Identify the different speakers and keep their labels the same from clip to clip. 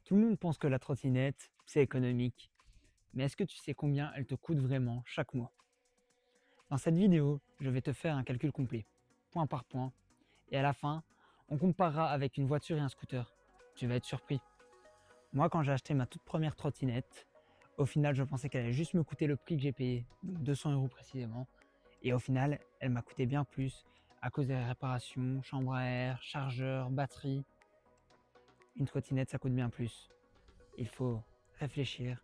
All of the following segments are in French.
Speaker 1: Tout le monde pense que la trottinette, c'est économique. Mais est-ce que tu sais combien elle te coûte vraiment chaque mois? Dans cette vidéo, je vais te faire un calcul complet, point par point, et à la fin, on comparera avec une voiture et un scooter. Tu vas être surpris. Moi, quand j'ai acheté ma toute première trottinette, au final, je pensais qu'elle allait juste me coûter le prix que j'ai payé, donc 200 € précisément. Et au final, elle m'a coûté bien plus à cause des réparations, chambre à air, chargeur, batterie. Une trottinette, ça coûte bien plus. Il faut réfléchir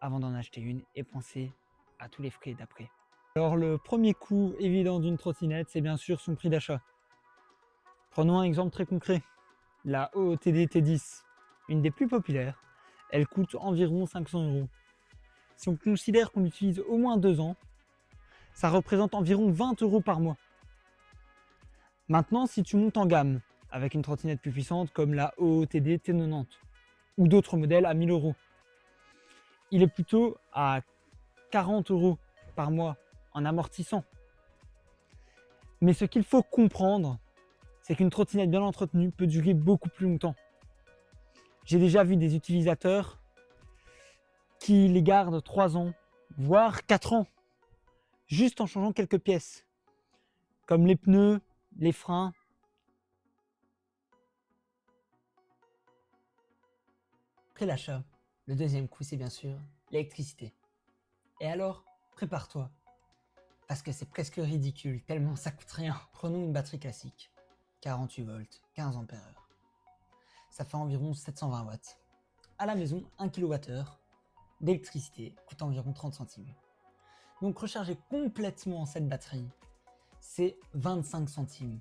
Speaker 1: avant d'en acheter une et penser à tous les frais d'après. Alors le premier coût évident d'une trottinette, c'est bien sûr son prix d'achat. Prenons un exemple très concret. La OOTD T10, une des plus populaires, elle coûte environ 500 €. Si on considère qu'on l'utilise au moins 2 ans, ça représente environ 20 € par mois. Maintenant, si tu montes en gamme avec une trottinette plus puissante comme la OOTD T90 ou d'autres modèles à 1000 €, il est plutôt à 40 € par mois en amortissant. Mais ce qu'il faut comprendre, c'est qu'une trottinette bien entretenue peut durer beaucoup plus longtemps. J'ai déjà vu des utilisateurs qui les gardent 3 ans, voire 4 ans, juste en changeant quelques pièces, comme les pneus, les freins. Après l'achat, le deuxième coût, c'est bien sûr l'électricité. Et alors, prépare-toi, parce que c'est presque ridicule, tellement ça coûte rien. Prenons une batterie classique, 48 volts, 15 ampères-heure. Ça fait environ 720 watts. À la maison, 1 kWh d'électricité coûte environ 30 centimes. Donc recharger complètement cette batterie, c'est 25 centimes.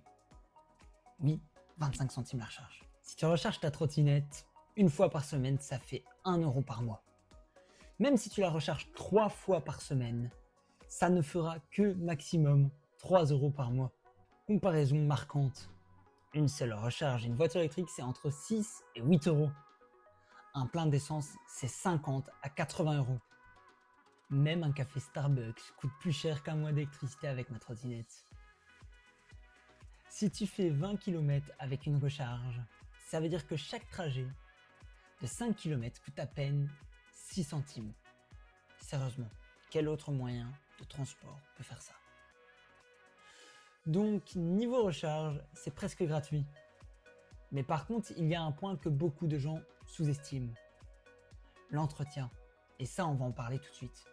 Speaker 1: Oui, 25 centimes la recharge. Si tu recharges ta trottinette une fois par semaine, ça fait 1 € par mois. Même si tu la recharges 3 fois par semaine, ça ne fera que maximum 3 € par mois. Comparaison marquante. Une seule recharge d'une voiture électrique, c'est entre 6 et 8 €. Un plein d'essence, c'est 50 à 80 €. Même un café Starbucks coûte plus cher qu'un mois d'électricité avec ma trottinette. Si tu fais 20 km avec une recharge, ça veut dire que chaque trajet de 5 km coûte à peine 6 centimes. Sérieusement, quel autre moyen de transport peut faire ça? Donc, niveau recharge, c'est presque gratuit. Mais par contre, il y a un point que beaucoup de gens sous-estiment. L'entretien. Et ça, on va en parler tout de suite.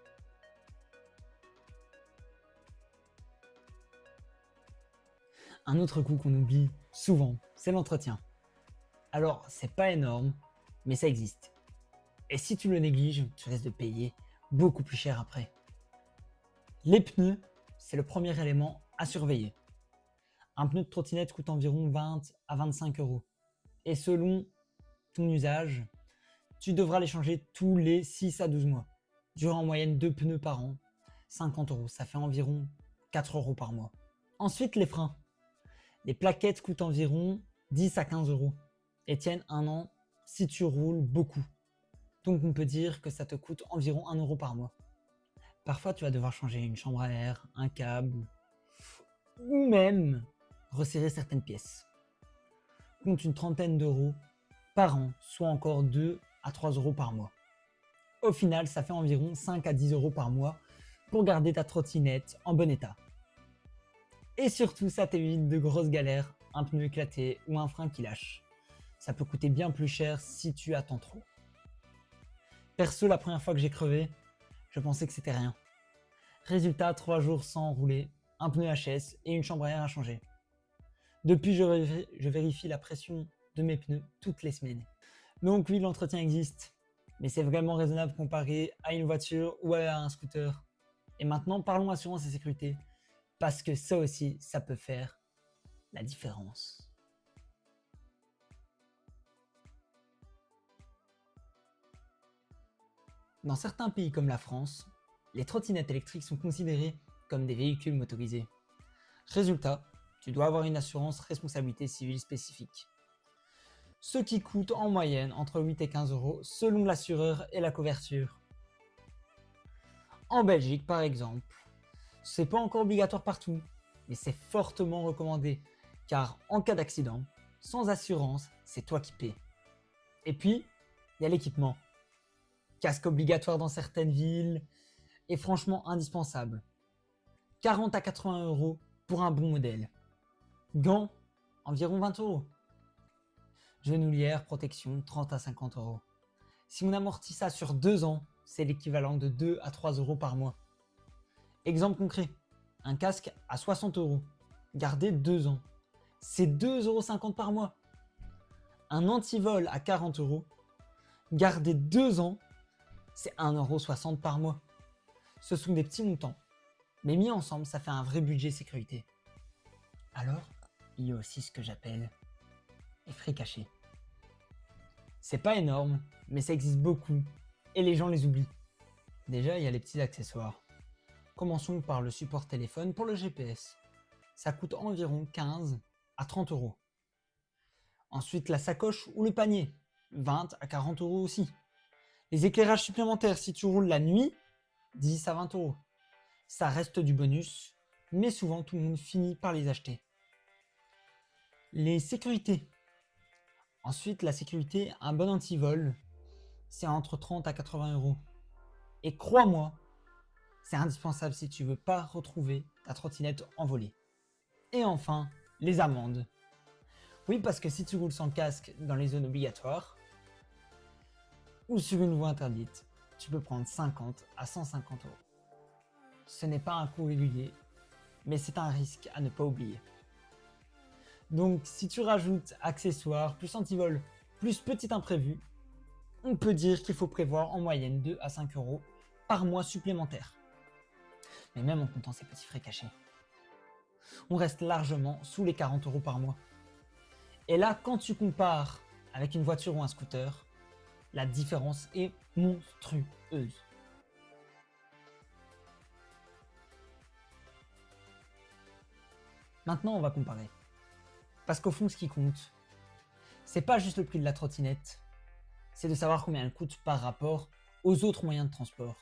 Speaker 1: Un autre coût qu'on oublie souvent, c'est l'entretien. Alors, c'est pas énorme, mais ça existe. Et si tu le négliges, tu risques de payer beaucoup plus cher après. Les pneus, c'est le premier élément à surveiller. Un pneu de trottinette coûte environ 20 à 25 €. Et selon ton usage, tu devras les changer tous les 6 à 12 mois. Durant en moyenne 2 pneus par an, 50 €, ça fait environ 4 € par mois. Ensuite, les freins. Les plaquettes coûtent environ 10 à 15 € et tiennent 1 an si tu roules beaucoup. Donc on peut dire que ça te coûte environ 1 € par mois. Parfois tu vas devoir changer une chambre à air, un câble ou même resserrer certaines pièces. Compte une trentaine d'euros par an, soit encore 2 à 3 € par mois. Au final, ça fait environ 5 à 10 € par mois pour garder ta trottinette en bon état. Et surtout, ça t'évite de grosses galères, un pneu éclaté ou un frein qui lâche. Ça peut coûter bien plus cher si tu attends trop. Perso, la première fois que j'ai crevé, je pensais que c'était rien. Résultat, 3 jours sans rouler, un pneu HS et une chambre à air à changer. Depuis, je vérifie la pression de mes pneus toutes les semaines. Donc oui, l'entretien existe, mais c'est vraiment raisonnable comparé à une voiture ou à un scooter. Et maintenant, parlons assurance et sécurité, parce que ça aussi, ça peut faire la différence. Dans certains pays comme la France, les trottinettes électriques sont considérées comme des véhicules motorisés. Résultat, tu dois avoir une assurance responsabilité civile spécifique. Ce qui coûte en moyenne entre 8 et 15 € selon l'assureur et la couverture. En Belgique par exemple, c'est pas encore obligatoire partout, mais c'est fortement recommandé car en cas d'accident, sans assurance, c'est toi qui paies. Et puis, Il y a l'équipement. Casque obligatoire dans certaines villes et franchement indispensable. 40 à 80 euros pour un bon modèle. Gants, environ 20 euros. Genouillère, protection, 30 à 50 euros. Si on amortit ça sur 2 ans, c'est l'équivalent de 2 à 3 euros par mois. Exemple concret, un casque à 60 euros, gardé 2 ans, c'est 2,50 euros par mois. Un antivol à 40 euros, gardé 2 ans, c'est 1,60 € par mois. Ce sont des petits montants, mais mis ensemble, ça fait un vrai budget sécurité. Alors, il y a aussi ce que j'appelle les frais cachés. C'est pas énorme, mais ça existe beaucoup et les gens les oublient. Déjà, il y a les petits accessoires. Commençons par le support téléphone pour le GPS. Ça coûte environ 15 à 30 euros. Ensuite, la sacoche ou le panier, 20 à 40 euros aussi. Les éclairages supplémentaires si tu roules la nuit, 10 à 20 euros. Ça reste du bonus, mais souvent tout le monde finit par les acheter. Les sécurités. Ensuite, la sécurité, un bon antivol, c'est entre 30 à 80 euros. Et crois-moi, c'est indispensable si tu veux pas retrouver ta trottinette envolée. Et enfin, les amendes. Oui, parce que si tu roules sans casque dans les zones obligatoires ou sur une voie interdite, tu peux prendre 50 à 150 euros. Ce n'est pas un coût régulier, mais c'est un risque à ne pas oublier. Donc, si tu rajoutes accessoires, plus antivol, plus petit imprévu, on peut dire qu'il faut prévoir en moyenne 2 à 5 euros par mois supplémentaire. Mais même en comptant ces petits frais cachés, on reste largement sous les 40 euros par mois. Et là, quand tu compares avec une voiture ou un scooter, la différence est monstrueuse. Maintenant, on va comparer. Parce qu'au fond, ce qui compte, c'est pas juste le prix de la trottinette, c'est de savoir combien elle coûte par rapport aux autres moyens de transport.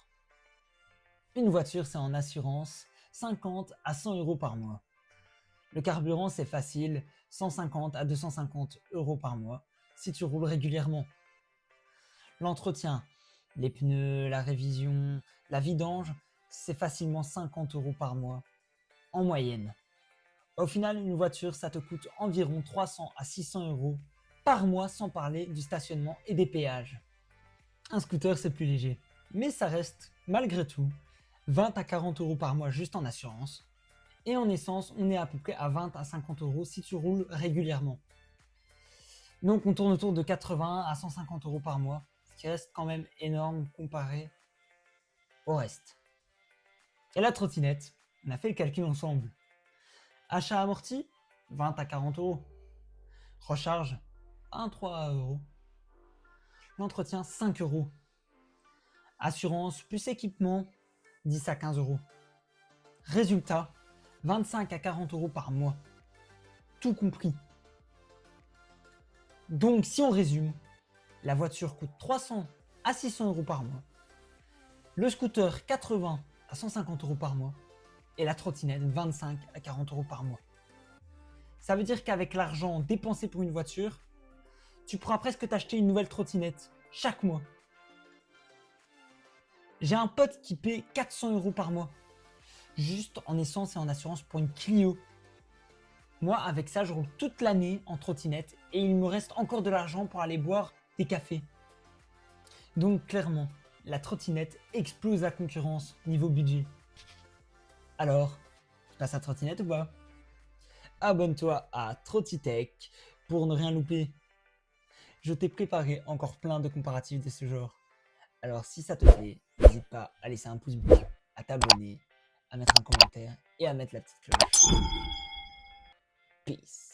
Speaker 1: Une voiture, c'est en assurance 50 à 100 euros par mois. Le carburant, c'est facile, 150 à 250 euros par mois si tu roules régulièrement. L'entretien, les pneus, la révision, la vidange, c'est facilement 50 euros par mois en moyenne. Au final, une voiture, ça te coûte environ 300 à 600 euros par mois sans parler du stationnement et des péages. Un scooter, c'est plus léger, mais ça reste, malgré tout, 20 à 40 euros par mois juste en assurance. Et en essence, on est à peu près à 20 à 50 euros si tu roules régulièrement. Donc on tourne autour de 80 à 150 euros par mois, ce qui reste quand même énorme comparé au reste. Et la trottinette, on a fait le calcul ensemble. Achat amorti, 20 à 40 euros. Recharge, 1-3 euros. L'entretien, 5 euros. Assurance plus équipement, 10 à 15 euros. Résultat, 25 à 40 euros par mois. Tout compris. Donc si on résume, la voiture coûte 300 à 600 euros par mois. Le scooter, 80 à 150 euros par mois. Et la trottinette, 25 à 40 euros par mois. Ça veut dire qu'avec l'argent dépensé pour une voiture, tu pourras presque t'acheter une nouvelle trottinette chaque mois. J'ai un pote qui paie 400 euros par mois, juste en essence et en assurance pour une Clio. Moi, avec ça, je roule toute l'année en trottinette et il me reste encore de l'argent pour aller boire des cafés. Donc clairement, la trottinette explose la concurrence niveau budget. Alors, tu passes à trottinette ou pas? Abonne-toi à Trottitech pour ne rien louper. Je t'ai préparé encore plein de comparatifs de ce genre. Alors si ça te plaît, n'hésite pas à laisser un pouce bleu, à t'abonner, à mettre un commentaire et à mettre la petite cloche. Peace.